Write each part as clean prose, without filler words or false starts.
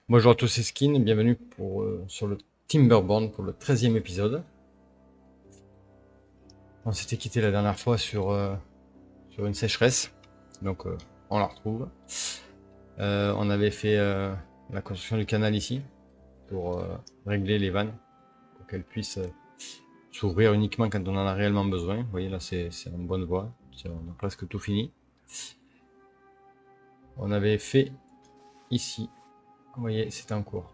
Bonjour à tous, c'est Skin, bienvenue sur le Timberborn pour le 13e épisode. On s'était quitté la dernière fois sur une sécheresse, donc on la retrouve. On avait fait la construction du canal ici pour régler les vannes, pour qu'elles puissent s'ouvrir uniquement quand on en a réellement besoin. Vous voyez là c'est en bonne voie, on a presque tout fini. On avait fait ici, vous voyez c'était en cours.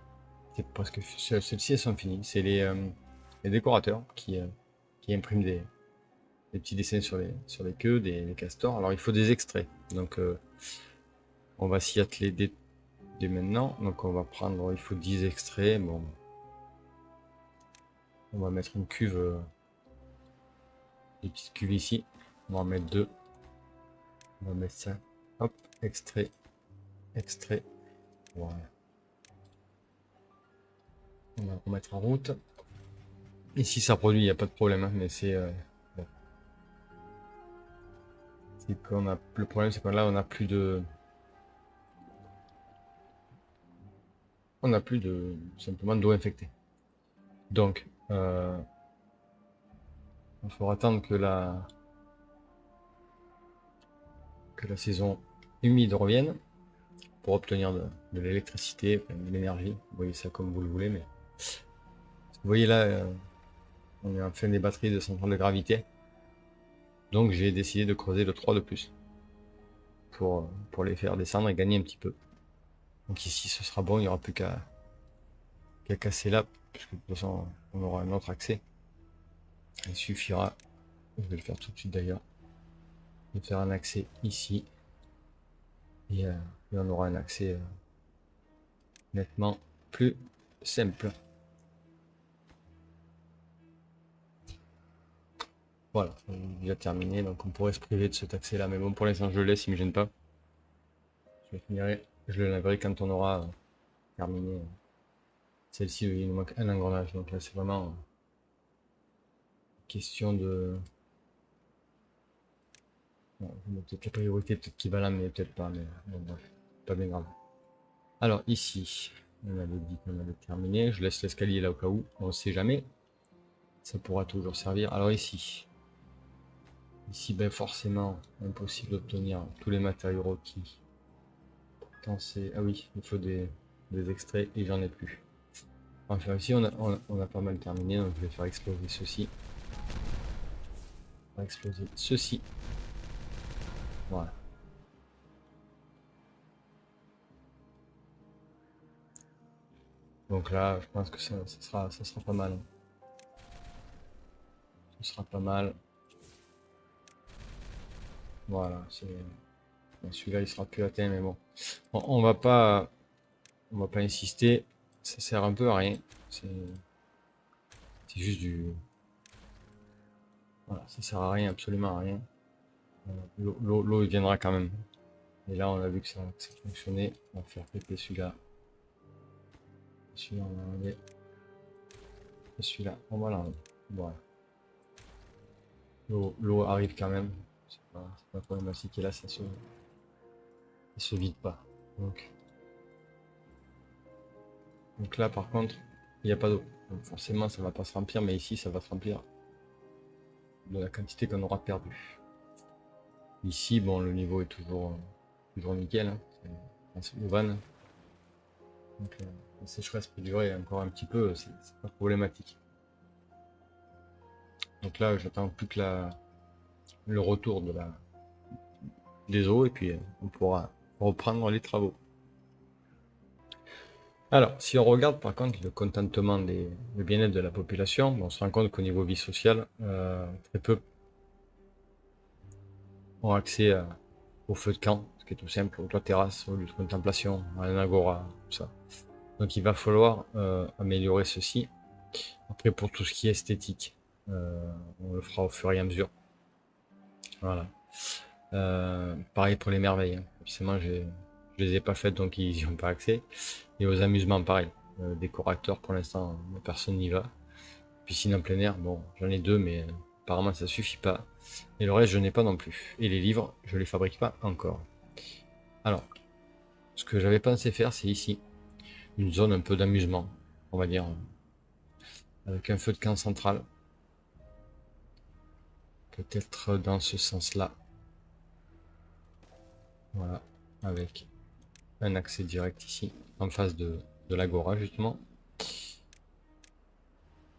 C'est presque celles-ci elles sont finies, c'est les décorateurs qui impriment des petits dessins sur les queues des castors. Alors il faut des extraits, donc on va s'y atteler dès maintenant. Donc on va prendre, il faut 10 extraits. Bon, on va mettre une cuve, des petites cuves ici. On va en mettre deux. On va mettre ça. Hop, extrait, extrait. Voilà. On va remettre en route. Ici ça produit, il n'y a pas de problème, hein, mais c'est bon. Le problème c'est que là on a plus de, simplement d'eau infectée. Donc il faudra attendre que la saison humide revienne pour obtenir de l'électricité, enfin, de l'énergie. Vous voyez ça comme vous le voulez, mais vous voyez là, on est en fin des batteries de centrale de gravité. Donc j'ai décidé de creuser le 3 de plus pour les faire descendre et gagner un petit peu. Donc ici ce sera bon, il n'y aura plus qu'à casser là, puisque de toute façon on aura un autre accès. Il suffira, je vais le faire tout de suite d'ailleurs, de faire un accès ici et on aura un accès nettement plus simple. Voilà, il a terminé, donc on pourrait se priver de cet accès là, mais bon pour l'instant je le laisse, il me gêne pas. Je le laverai quand on aura terminé celle-ci. Il nous manque un engrenage, donc là c'est vraiment question de. Bon, peut-être la priorité peut-être qui va là, mais peut-être pas, mais bon, bref, pas bien grave. Alors ici, on avait dit qu'on avait terminé, je laisse l'escalier là au cas où, on ne sait jamais, ça pourra toujours servir. Alors ici ben forcément impossible d'obtenir tous les matériaux requis. Pourtant c'est. Ah oui, il faut des extraits et j'en ai plus. Enfin ici on a pas mal terminé, donc je vais faire exploser ceci. On va exploser ceci. Voilà. Donc là, je pense que ça sera pas mal. Ce sera pas mal. Voilà. Celui-là, il sera plus atteint, mais bon. On va pas insister. Ça sert un peu à rien. C'est juste du. Voilà, ça sert à rien, absolument à rien. L'eau, il viendra quand même. Et là, on a vu que ça fonctionnait. On va faire péter celui-là. Celui-là, on va enlever. Et celui-là, on va l'enlever. Voilà. L'eau arrive quand même. C'est pas problématique. Et là, ça se vide pas. Donc là, par contre, il n'y a pas d'eau. Donc forcément, ça va pas se remplir, mais ici, ça va se remplir de la quantité qu'on aura perdue. Ici, bon, le niveau est toujours nickel. Hein. C'est le van. Donc la sécheresse peut durer encore un petit peu, c'est pas problématique. Donc là, j'attends plus que le retour des eaux et puis on pourra reprendre les travaux. Alors, si on regarde par contre le contentement le bien-être de la population, on se rend compte qu'au niveau vie sociale, très peu ont accès au feu de camp, ce qui est tout simple, aux toits terrasses, au lieu de contemplation, à un agora, tout ça. Donc il va falloir améliorer ceci. Après, pour tout ce qui est esthétique, on le fera au fur et à mesure. Voilà. Pareil pour les merveilles. Hein. Forcément, je les ai pas faites, donc ils n'y ont pas accès. Et aux amusements, pareil. Décorateurs, pour l'instant, personne n'y va. Piscine en plein air, bon, j'en ai deux, mais apparemment ça suffit pas. Et le reste, je n'ai pas non plus. Et les livres, je les fabrique pas encore. Alors, ce que j'avais pensé faire, c'est ici. une zone un peu d'amusement, on va dire, avec un feu de camp central. Peut-être dans ce sens-là. Voilà, avec un accès direct ici, en face de l'agora justement.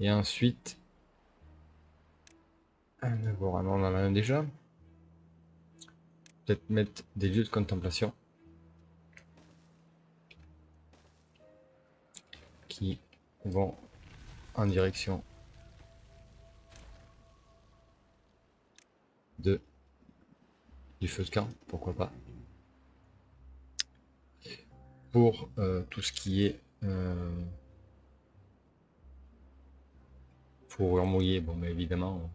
Et ensuite, un agora, non, on en a un déjà. Peut-être mettre des lieux de contemplation qui vont en direction de du feu de camp, pourquoi pas. Pour tout ce qui est fourrure mouillée, bon, mais évidemment,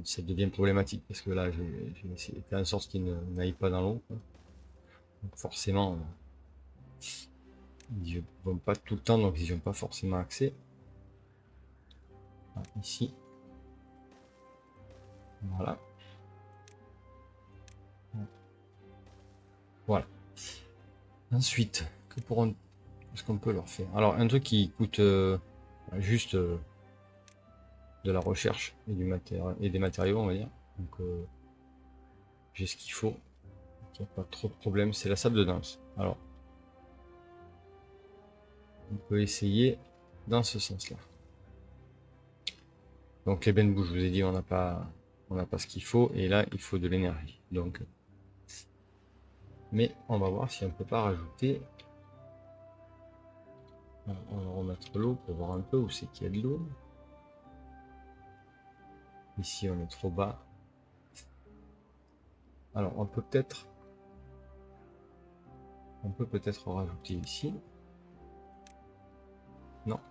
ça devient problématique parce que là, j'ai fait en sorte qu'il n'aille pas dans l'eau. Donc forcément, ils ne vont pas tout le temps, donc ils n'ont pas forcément accès. Ah, ici. Voilà. Voilà. Ensuite, est-ce qu'on peut leur faire? Alors, un truc qui coûte juste de la recherche et des matériaux, on va dire. Donc, j'ai ce qu'il faut. Il n'y a pas trop de problème. C'est la salle de danse. Alors, on peut essayer dans ce sens-là. Donc, les benbou, je vous ai dit, on n'a pas ce qu'il faut. Et là, il faut de l'énergie. Donc, mais on va voir si on peut pas rajouter. Alors, on va remettre l'eau pour voir un peu où c'est qu'il y a de l'eau. Ici, on est trop bas. Alors, on peut peut-être rajouter ici. Non.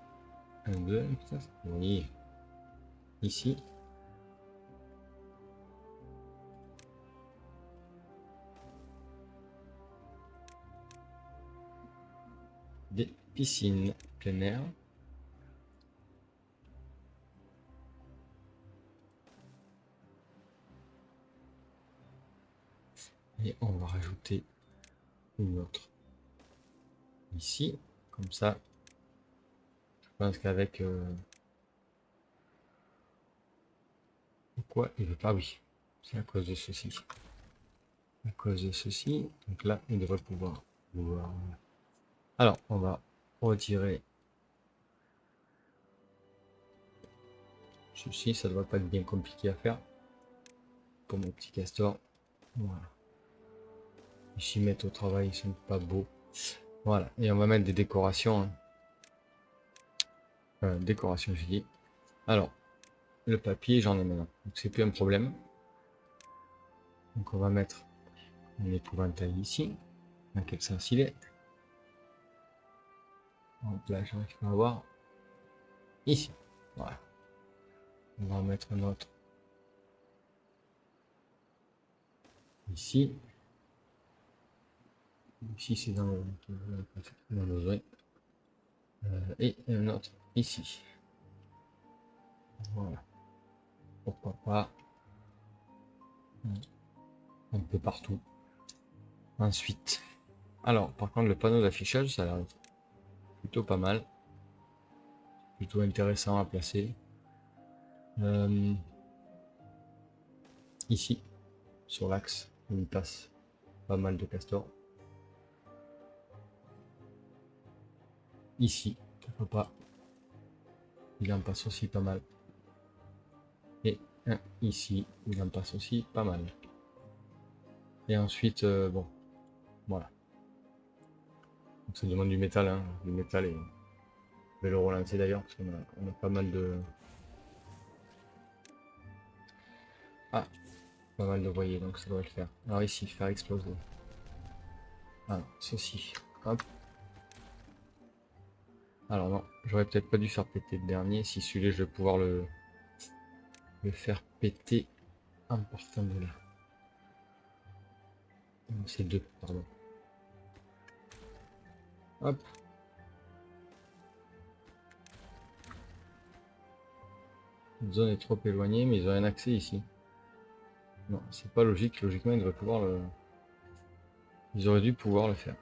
Un, deux, peut-être. Oui. Ici. Des piscines plein air. Et on va rajouter une autre ici. Comme ça. Je pense qu'avec... pourquoi il veut pas? Oui. C'est à cause de ceci. À cause de ceci. Donc là, il devrait pouvoir voir. Alors, on va retirer ceci. Ça ne doit pas être bien compliqué à faire. Pour mon petit castor. Voilà. Ici, mettre au travail, ils sont pas beaux. Voilà. Et on va mettre des décorations. Hein. Décoration, j'ai dit. Alors, le papier, j'en ai maintenant. Donc, c'est plus un problème. Donc, on va mettre un épouvantail ici. Dans quel sens il est? Donc là, j'arrive pas à voir. Ici. Voilà. On va en mettre un autre. Ici. Ici, c'est dans le zoé. Et un autre ici. Voilà. Pourquoi pas. Un peu partout. Ensuite. Alors, par contre, le panneau d'affichage, ça a l'air plutôt pas mal. Plutôt intéressant à placer. Ici, sur l'axe, où il passe pas mal de castors. Ici, pourquoi pas. Il en passe aussi pas mal. Et un ici, il en passe aussi pas mal. Et ensuite, bon, voilà. Donc ça demande du métal, hein. Du métal, et je vais le relancer d'ailleurs, parce qu'on a pas mal de... Ah, pas mal de voyers, donc ça doit le faire. Alors ici, faire exploser. Ah, ceci. Hop. Alors non, j'aurais peut-être pas dû faire péter le dernier. Si celui-là, je vais pouvoir le faire péter en partant de là. C'est deux, pardon. Hop. La zone est trop éloignée, mais ils ont un accès ici. Non, c'est pas logique. Logiquement, ils devraient pouvoir le... Ils auraient dû pouvoir le faire.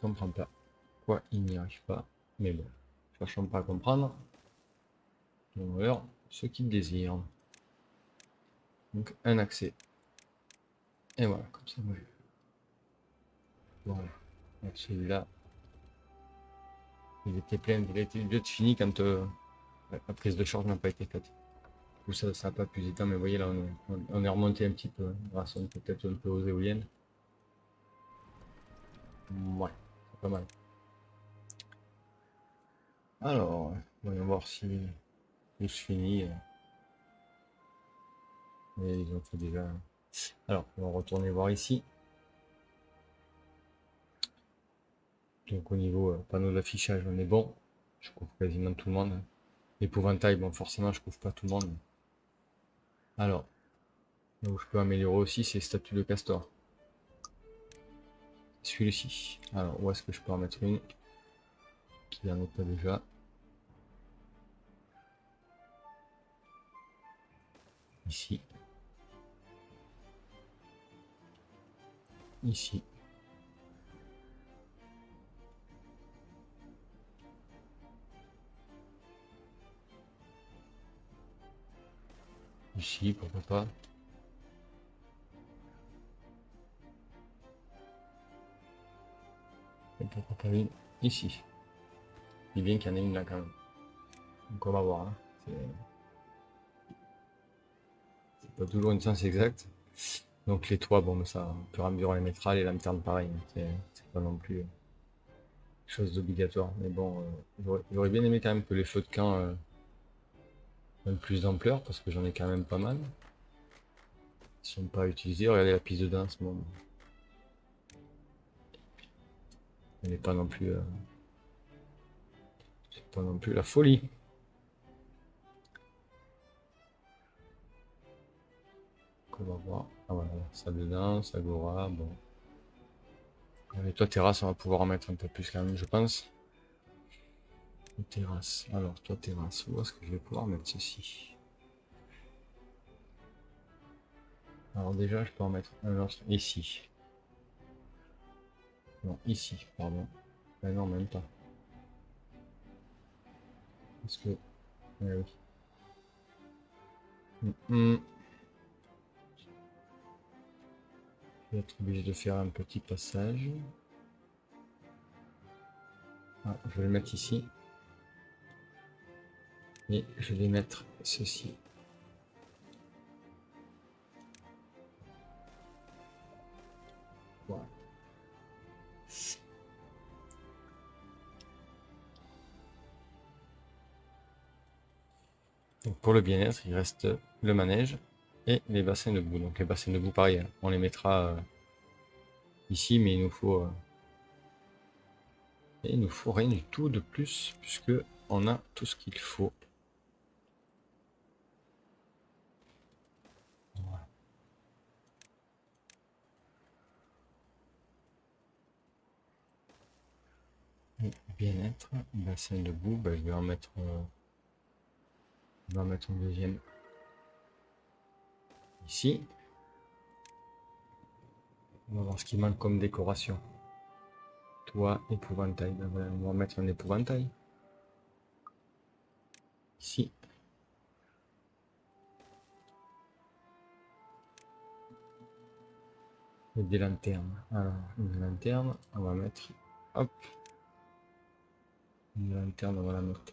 comprends pas pourquoi il n'y arrive pas. Mais bon, cherchons pas à comprendre. Alors, ce qu'il désire. Donc un accès. Et voilà, comme ça. Voilà. Donc, celui-là, il était plein, il était déjà fini quand la prise de charge n'a pas été faite. Tout ça, ça n'a pas plus de temps, mais vous voyez là, on est remonté un petit peu grâce peut-être un peu aux éoliennes. Ouais, c'est pas mal. Alors, voyons voir si tout se finit. Mais ils ont fait déjà. Alors, on va retourner voir ici. Donc au niveau panneau d'affichage, on est bon. Je couvre quasiment tout le monde. L'épouvantail, bon forcément je couvre pas tout le monde. Alors, là où je peux améliorer aussi, c'est statue de castor. Celui-ci. Alors, où est-ce que je peux en mettre une qui n'en est pas déjà? Ici. Ici. Ici, pourquoi pas. Et pourquoi pas une ici. C'est bien qu'il y en ait une là quand même. Donc on va voir. Hein. C'est pas toujours une science exacte. Donc les toits, bon, mais ça, au fur et à mesure on les mettra. Les lanternes, pareil. Hein. C'est pas non plus chose d'obligatoire. Mais bon, j'aurais bien aimé quand même que les feux de camp prennent plus d'ampleur parce que j'en ai quand même pas mal. Ils sont pas utilisés. Regardez la piste de danse, bon, elle n'est pas non plus, c'est pas non plus la folie. Donc, on va voir. Ah voilà, salle de danse, agora, bon. Avec toi terrasse, on va pouvoir en mettre un peu plus quand même, je pense. Terrasse. Alors toi terrasse, où est-ce que je vais pouvoir mettre ceci? Alors déjà, je peux en mettre un autre ici. Non, ici, pardon. Mais non, même pas. Parce que... oui. Je vais être obligé de faire un petit passage. Ah, je vais le mettre ici. Et je vais mettre ceci. Voilà. Donc pour le bien-être, il reste le manège et les bassins de boue. Donc les bassins de boue, pareil, on les mettra ici, mais il nous faut rien du tout de plus, puisque on a tout ce qu'il faut. Voilà. Bien-être, bassin de boue, ben, je vais en mettre un deuxième ici. On va voir ce qui manque comme décoration. Toi, épouvantail. Ben voilà, on va mettre un épouvantail. Ici. Et des lanternes. Alors, une lanterne, on va mettre. Hop. Une lanterne, on va la mettre.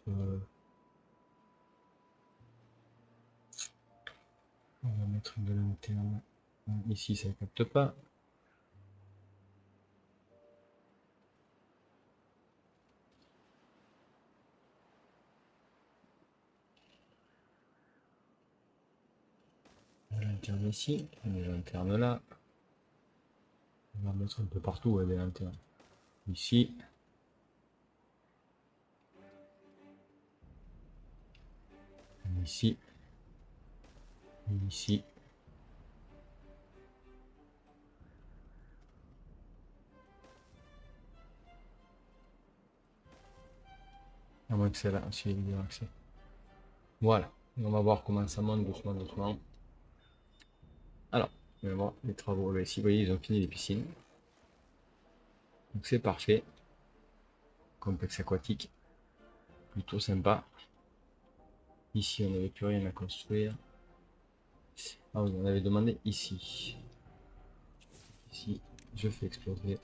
On va mettre une lanterne. Ici, ça ne capte pas. Une lanterne ici, une lanterne là. On va mettre un peu partout des lanternes. Ici. Ici. Ici. À moins que c'est là, si il y a accès. Voilà. Et on va voir comment ça monte doucement, doucement. Alors, on va voir les travaux. Ici, vous voyez, ils ont fini les piscines. Donc c'est parfait. complexe aquatique. Plutôt sympa. Ici, on n'avait plus rien à construire. Ah oui, on avait demandé ici. Ici, je fais exploser.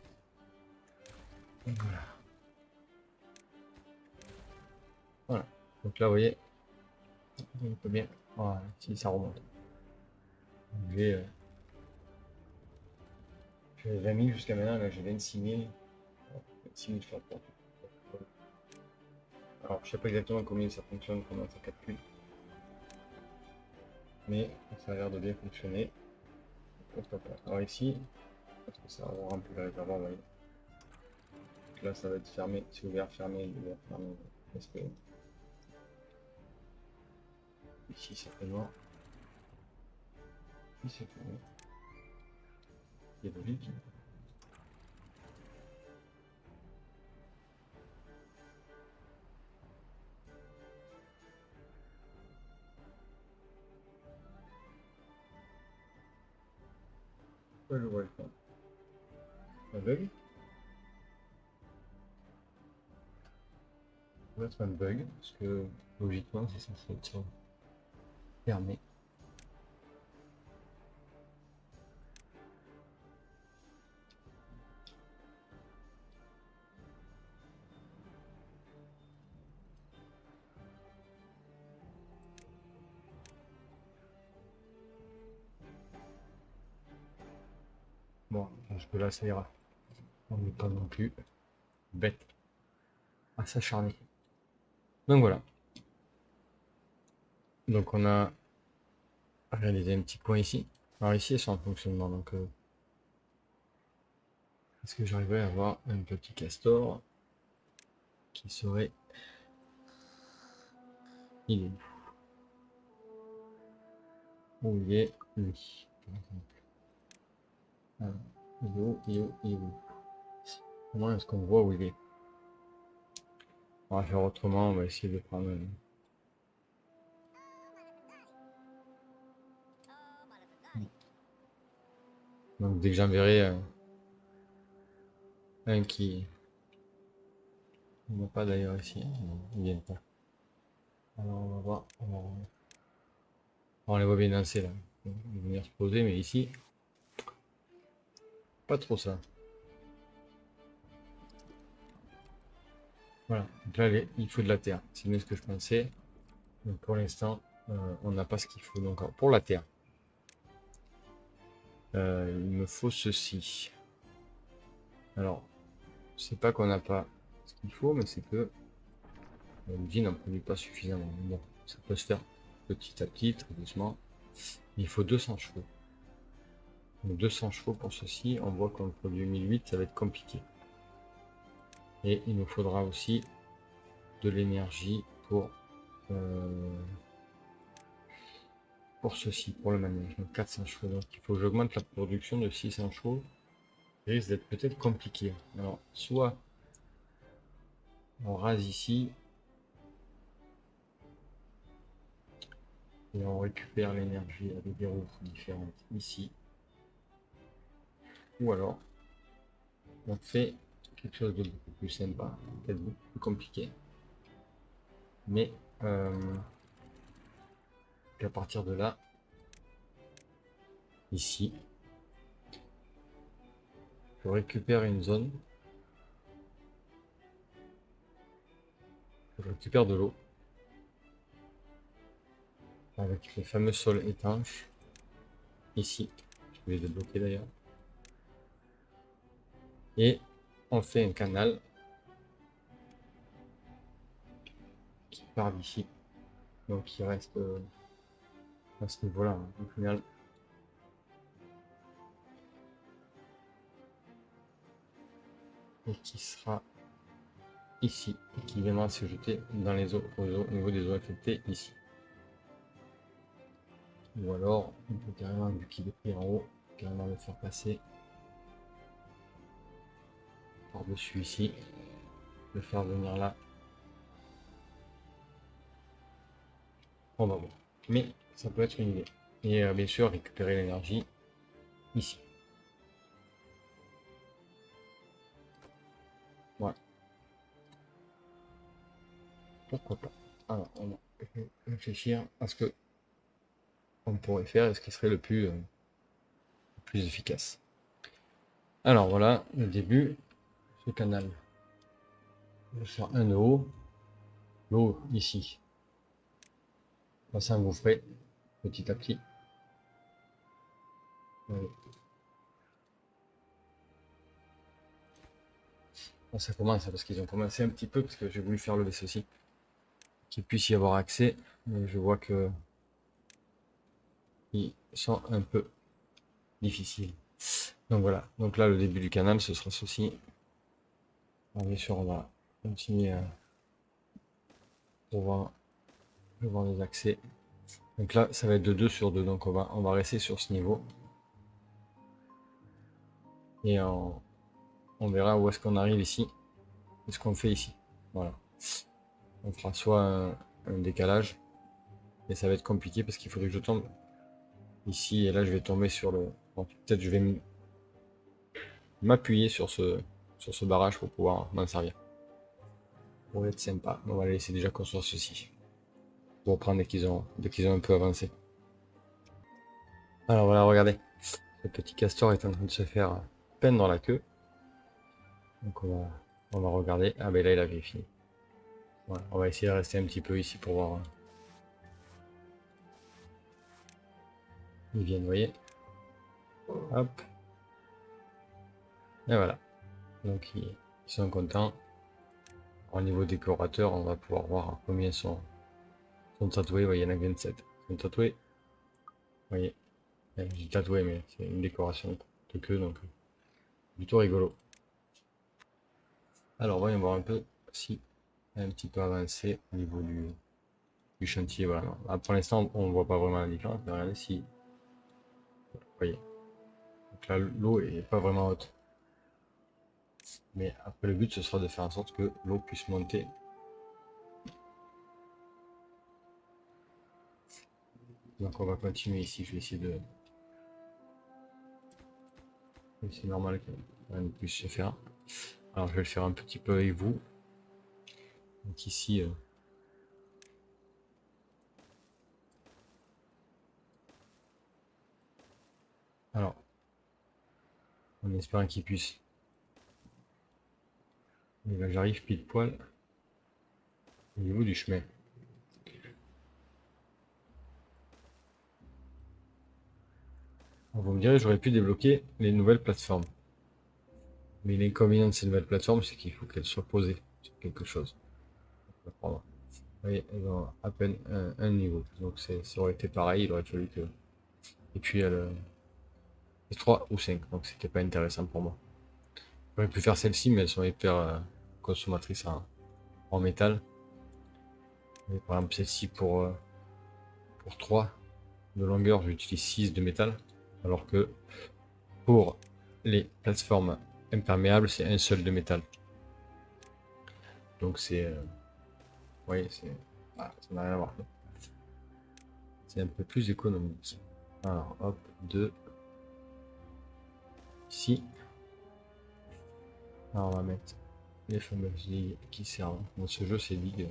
Et voilà. Voilà. Donc là, vous voyez, on peut bien. Voilà, si ça remonte. J'ai 20 000 jusqu'à maintenant, là j'ai 26 000. 26 000 fois. Alors, je sais pas exactement combien ça fonctionne, comment ça calcule. Mais ça a l'air de bien fonctionner. Pourquoi pas. Alors ici, parce que ça va remplir le réservoir, vous voyez. Donc là, ça va être fermé, c'est ouvert, fermé, ouvert, fermé. Parce que ici, c'est très noir. Ici, c'est fermé. C'est logique. Pourquoi je vois pas? Un bug? Ça doit être un bug, parce que logiquement, c'est censé être fermé. Bon, jusque là, ça ira. On n'est pas non plus bête à s'acharner. Donc voilà. Donc on a réalisé un petit coin ici. Alors ici, elles sont en fonctionnement. Donc est-ce que j'arriverai à avoir un petit castor qui serait... Il est où il est lui, par exemple. Alors, il est où, il est où, il est où? Comment est-ce qu'on voit où il est? On va faire autrement, on va essayer de prendre... Donc dès que j'enverrai un qui... Il n'y en a pas d'ailleurs ici, hein. Non, ils viennent pas. Alors on va voir, on les voit bien danser là. Ils vont venir se poser, mais ici, pas trop ça. Voilà, donc là il faut de la terre, c'est mieux ce que je pensais. Donc pour l'instant, on n'a pas ce qu'il faut. Donc pour la terre, il me faut ceci. Alors, c'est pas qu'on n'a pas ce qu'il faut, mais c'est que l'usine n'en produit pas suffisamment. Bon, ça peut se faire petit à petit, très doucement. Il faut 200 chevaux. Donc 200 chevaux pour ceci, on voit qu'on produit 1008, ça va être compliqué. Et il nous faudra aussi de l'énergie pour ceci, pour le manège. Donc 400 chevaux. Donc il faut que j'augmente la production de 600 chevaux. Ça risque d'être peut-être compliqué. Alors, soit on rase ici et on récupère l'énergie avec des roues différentes ici. Ou alors on fait quelque chose de beaucoup plus sympa, peut-être beaucoup plus compliqué. Mais à partir de là, ici, je récupère une zone. Je récupère de l'eau. Avec les fameux sols étanches. Ici. Je vais les débloquer d'ailleurs. Et on fait un canal qui part d'ici. Donc il reste à ce niveau-là, hein, au final. Et qui sera ici, et qui viendra se jeter dans les eaux, au niveau des eaux affectées ici. Ou alors, on peut carrément, vu qu'il est pris en haut, carrément le faire passer par-dessus ici, le faire venir là. On va voir. Mais ça peut être une idée. Et bien sûr, récupérer l'énergie ici. Voilà. pourquoi pas. Alors, on va réfléchir à ce que on pourrait faire et ce qui serait le plus efficace. Alors voilà, le début, ce canal. Je vais faire un de haut, l'eau ici va s'engouffrer petit à petit. Voilà. Bon, ça commence parce qu'ils ont commencé un petit peu parce que j'ai voulu faire le vaisseau aussi, qu'il puisse y avoir accès, mais je vois que ils sont un peu difficiles. Donc voilà, donc là le début du canal ce sera ceci. Alors, bien sûr on va continuer à pouvoir voir les accès. Donc là ça va être de 2 sur 2, donc on va rester sur ce niveau. Et on verra où est-ce qu'on arrive ici, et ce qu'on fait ici. Voilà. On fera soit un décalage, et ça va être compliqué parce qu'il faudrait que je tombe ici, et là je vais tomber sur le... Bon, peut-être je vais m'appuyer sur ce barrage pour pouvoir m'en servir. Pour être sympa, on va laisser déjà construire ceci. Pour reprendre dès qu'ils ont un peu avancé. Alors voilà, regardez. Ce petit castor est en train de se faire peindre la queue. Donc on va regarder. Ah ben là il avait fini. Voilà, on va essayer de rester un petit peu ici pour voir. Ils viennent, vous voyez. Hop. Et voilà. Donc ils sont contents. Au niveau décorateur, on va pouvoir voir combien sont tatoués. Vous voyez, il y en a 27. Ils sont tatoués. Vous voyez. J'ai tatoué, mais c'est une décoration de queue, donc plutôt rigolo. Alors voyons voir un peu si un petit peu avancé au niveau du chantier. Voilà. Ah, pour l'instant, on ne voit pas vraiment la différence, mais regardez si. Vous voyez. Donc là, l'eau est pas vraiment haute. Mais après, le but, ce sera de faire en sorte que l'eau puisse monter. Donc on va continuer ici. Je vais essayer de. C'est normal que rien ne puisse se faire. Alors je vais le faire un petit peu avec vous. Donc ici. Alors, en espérant qu'il puisse. Et là, j'arrive pile poil au niveau du chemin. Alors, vous me direz, j'aurais pu débloquer les nouvelles plateformes. Mais l'inconvénient de ces nouvelles plateformes, c'est qu'il faut qu'elles soient posées sur quelque chose. Vous voyez, elles ont à peine un niveau. Donc ça aurait été pareil, il aurait fallu que. Et puis elle. 3 ou 5, donc c'était pas intéressant pour moi. J'aurais pu faire celle-ci, mais elles sont hyper consommatrices en métal. Et par exemple, celle-ci pour 3 de longueur, j'utilise 6 de métal. Alors que pour les plateformes imperméables, c'est un seul de métal. Donc c'est. Vous voyez, c'est. Ah, ça n'a rien à voir. C'est un peu plus économique. Alors, hop, 2. Ici. Alors, on va mettre les fameuses ligues qui servent. Dans ce jeu, ces ligues,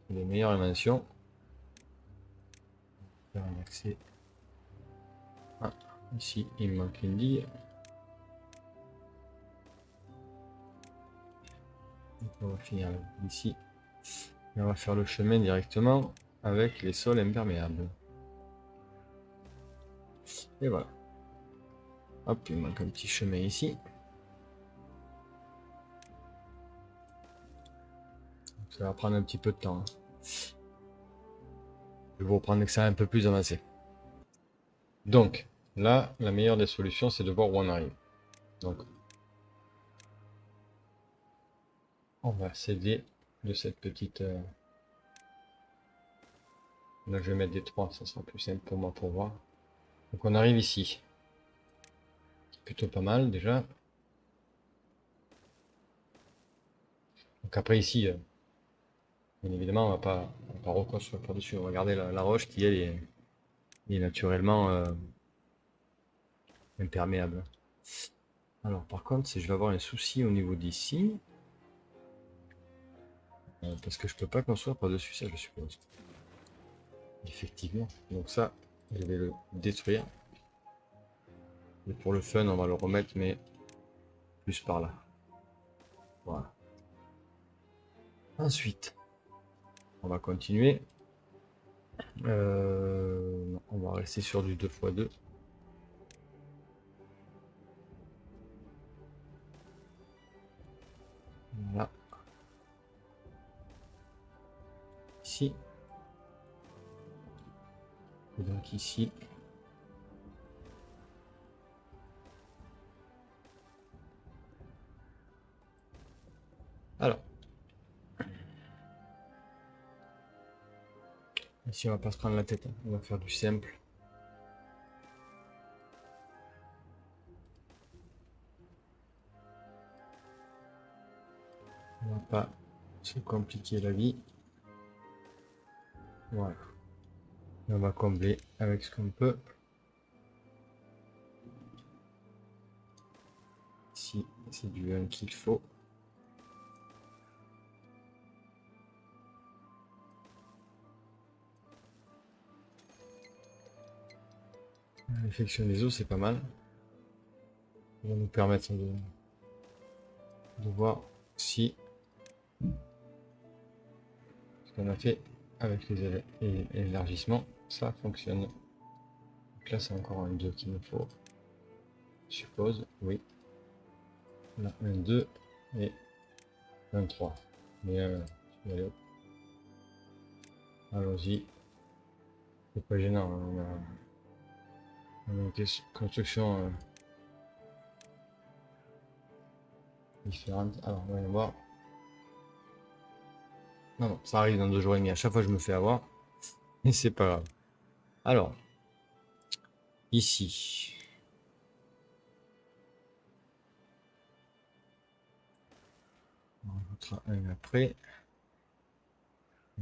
c'est les meilleures inventions. Faire un accès. Ah, ici, il me manque une ligue. Donc, on va finir ici. Et on va faire le chemin directement avec les sols imperméables. Et voilà. Hop, il manque un petit chemin ici. Ça va prendre un petit peu de temps. Je vais vous reprendre que ça un peu plus avancé. Donc, là, la meilleure des solutions, c'est de voir où on arrive. Donc, on va s'aider de cette petite... Là, je vais mettre des 3, ça sera plus simple pour moi pour voir. Donc, on arrive ici. C'est plutôt pas mal, déjà. Donc, après, ici, bien évidemment, on va pas reconstruire par-dessus. On va garder la roche qui, elle, est naturellement imperméable. Alors, par contre, si je vais avoir un souci au niveau d'ici... Parce que je peux pas construire par-dessus ça, je suppose. Effectivement. Donc ça, je vais le détruire. Et pour le fun, on va le remettre, mais plus par là. Voilà. Ensuite, on va continuer. Non, on va rester sur du 2x2. Voilà. Ici. Et donc ici. Alors. Ici, on va pas se prendre la tête, hein. On va faire du simple. On va pas se compliquer la vie. Voilà. Et on va combler avec ce qu'on peut. Ici, c'est du 1 qu'il faut. L'infection des os, c'est pas mal. Ça va nous permettre de voir si ce qu'on a fait avec les élargissements, ça fonctionne. Donc là, c'est encore un 2 qu'il me faut. Je suppose, oui. Là, un 2 et un 3. Mais allez, allons-y. C'est pas gênant, hein. On a une construction différente. Alors, on va voir. Non, non, ça arrive dans 2 jours et demi. À chaque fois, je me fais avoir. Mais c'est pas grave. Alors, ici. On rajoutera un après.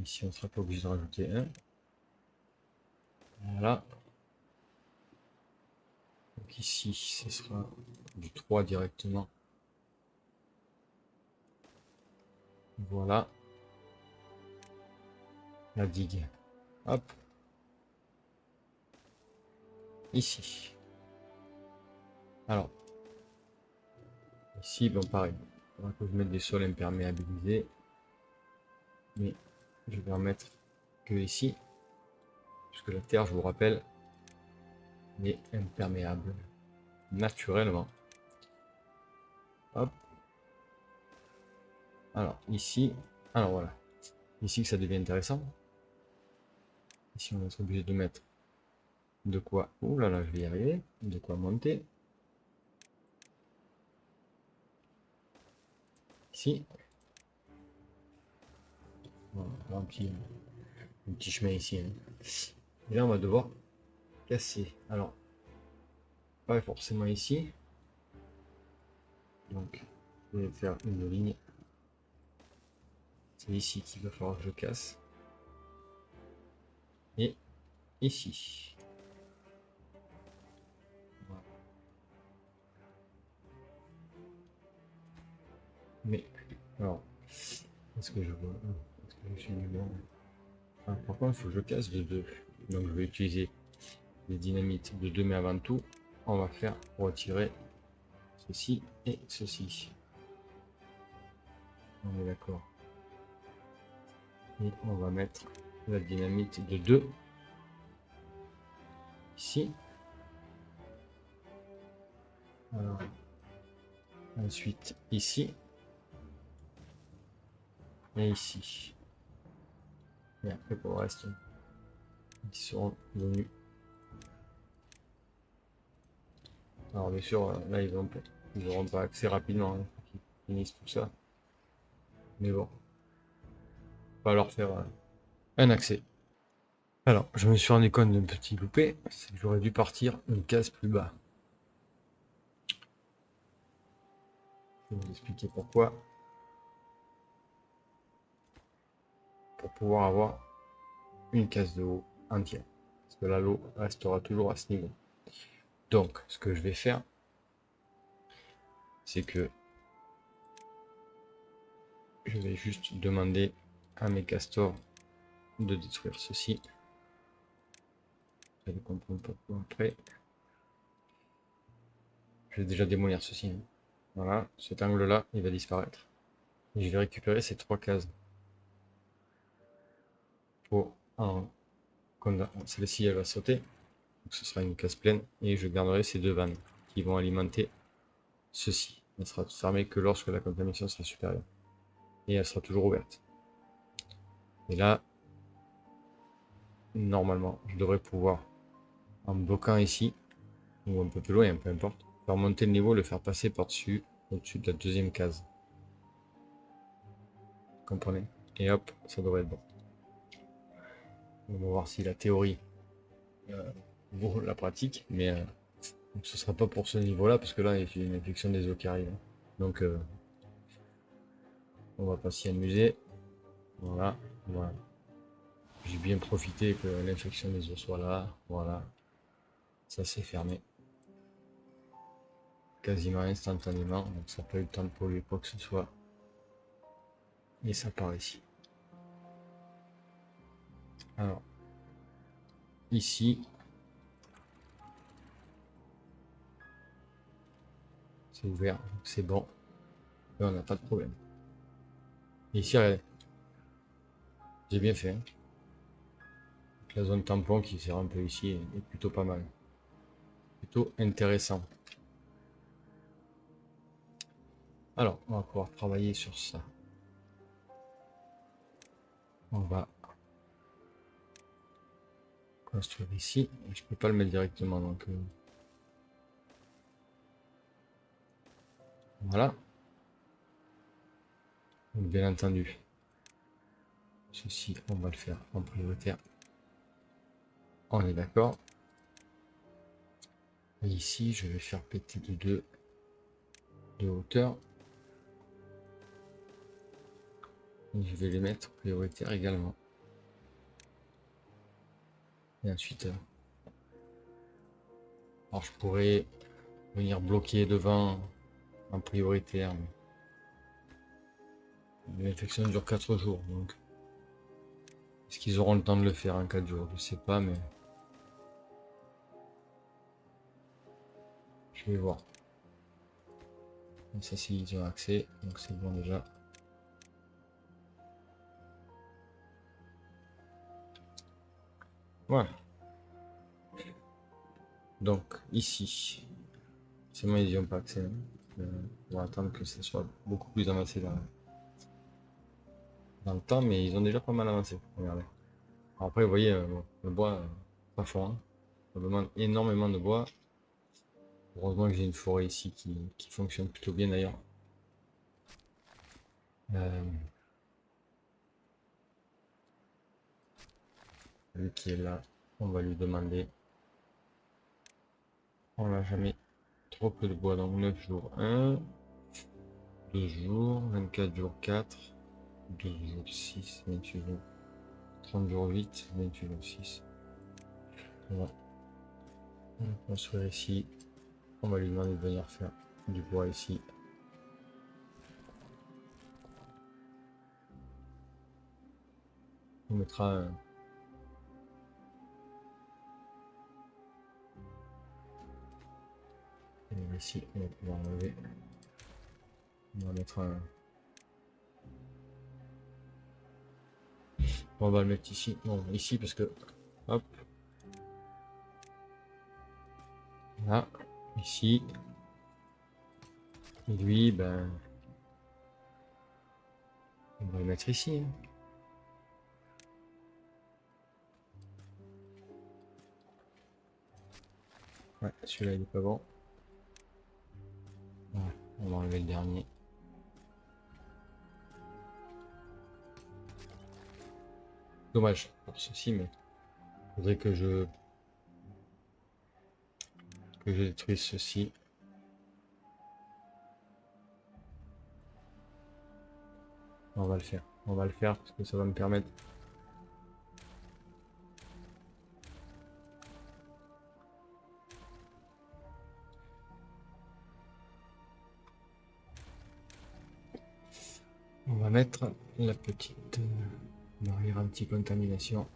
Ici, on ne sera pas obligé de rajouter un. Voilà. Donc ici, ce sera du 3 directement. Voilà. La digue. Hop. Ici. Alors. Ici, bon, pareil. Il faudra que je mette des sols imperméabilisés. Mais je vais en mettre que ici. Puisque la terre, je vous rappelle, est imperméable. Naturellement. Hop. Alors, ici. Alors, voilà. Ici que ça devient intéressant. Ici, on va être obligé de mettre de quoi. Ouh là là, je vais y arriver. De quoi monter. Ici. Voilà, un petit chemin ici, hein. Et là, on va devoir casser. Alors, pas forcément ici. Donc, je vais faire une ligne. C'est ici qu'il va falloir que je casse. Et ici. Voilà. Mais, alors, est-ce que je vois. Est-ce que je suis du bon? Ah, par contre, il faut que je casse de 2. Donc, je vais utiliser des dynamites de 2, mais avant tout, on va faire retirer ceci et ceci. On est d'accord. Et on va mettre la dynamite de 2 ici. Alors, ensuite ici et ici. Et après pour le reste, ils seront venus. Alors bien sûr, là ils n'auront pas accès rapidement, hein, pour qu'ils finissent tout ça. Mais bon, on va leur faire un accès. Alors, je me suis rendu compte d'un petit loupé, c'est que j'aurais dû partir une case plus bas. Je vais vous expliquer pourquoi. Pour pouvoir avoir une case de haut entière. Parce que là, l'eau restera toujours à ce niveau. Donc, ce que je vais faire, c'est que je vais juste demander à mes castors de détruire ceci. Je vais comprendre pourquoi après. Je vais déjà démolir ceci. Hein. Voilà, cet angle-là, il va disparaître. Et je vais récupérer ces 3 cases. Pour celle-ci, elle va sauter. Donc ce sera une case pleine. Et je garderai ces 2 vannes qui vont alimenter ceci. Elle sera fermée que lorsque la contamination sera supérieure. Et elle sera toujours ouverte. Et là, normalement, je devrais pouvoir, en bloquant ici, ou un peu plus loin, peu importe, faire monter le niveau, le faire passer par-dessus, au-dessus de la 2e case. Vous comprenez? Et hop, ça devrait être bon. On va voir si la théorie vaut la pratique, mais ce sera pas pour ce niveau-là, parce que là, il y a une infection des os qui arrive. Hein. Donc, on va pas s'y amuser. Voilà, voilà. J'ai bien profité que l'infection des os soit là. Voilà, ça s'est fermé. Quasiment instantanément, donc ça n'a pas eu le temps de polluer quoi que ce soit. Et ça part ici. Alors, ici, c'est ouvert, c'est bon. Là, on n'a pas de problème. Et ici, regardez, j'ai bien fait. Hein. La zone tampon qui sert un peu ici est plutôt pas mal. Plutôt intéressant. Alors, on va pouvoir travailler sur ça. On va construire ici. Je peux pas le mettre directement, donc voilà. Donc, bien entendu, ceci, on va le faire en prioritaire. On est d'accord. Et ici, je vais faire péter de 2 de hauteur. Et je vais les mettre prioritaire également. Et ensuite, alors je pourrais venir bloquer devant en prioritaire. L'infection dure 4 jours, donc est-ce qu'ils auront le temps de le faire en 4 jours? Je sais pas, mais je vais voir. Et ça, c'est ils ont accès, donc c'est bon déjà. Voilà. Donc ici, c'est moi ils n'y ont pas accès. Hein. On va attendre que ça soit beaucoup plus avancé dans le temps, mais ils ont déjà pas mal avancé. Regardez. Alors après, vous voyez, le bois, pas fort. Hein. Ça demande énormément de bois. Heureusement que j'ai une forêt ici qui fonctionne plutôt bien d'ailleurs. Lui qui est là, on va lui demander. On n'a jamais trop peu de bois, donc 9 jours 1, 12 jours, 24 jours 4, 12 jours 6, 28 jours, 30 jours 8, 28 jours 6. On va construire ici. On va lui demander de venir faire du bois ici. On mettra un. Et ici, on va pouvoir enlever. On va mettre un. On va le mettre ici. Non, ici parce que. Hop. Là. Ici. Et lui, ben. On va le mettre ici. Hein. Ouais, celui-là il est pas bon. Ouais, on va enlever le dernier. Dommage pour ceci, mais il faudrait que je détruise ceci. On va le faire. On va le faire parce que ça va me permettre. On va mettre la petite. Barrière anti-contamination.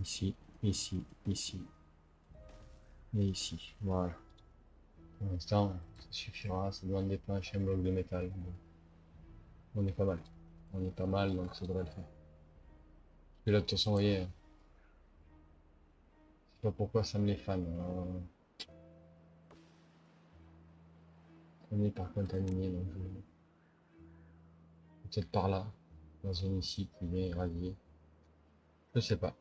Ici, ici, ici. Et ici. Voilà. Pour l'instant, ça suffira. Ça demande des planches et un bloc de métal. Bon, on est pas mal. On est pas mal, donc ça devrait le faire. Et là, de toute façon, vous voyez, je sais pas pourquoi ça me les fan. On est par contaminé, donc peut-être par là. La zone ici qui vient irradier. Je sais pas.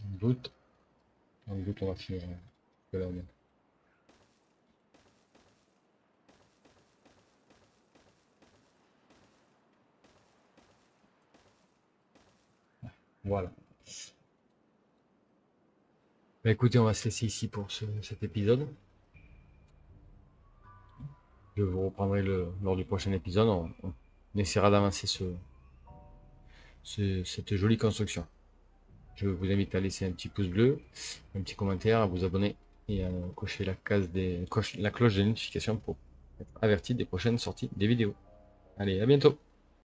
En doute. En doute, on va finir. Que là, on est. Voilà. Bah écoutez, on va se laisser ici pour cet épisode. Je vous reprendrai lors du prochain épisode. On essaiera d'avancer cette jolie construction. Je vous invite à laisser un petit pouce bleu, un petit commentaire, à vous abonner et à cocher la cloche des notifications pour être averti des prochaines sorties des vidéos. Allez, à bientôt!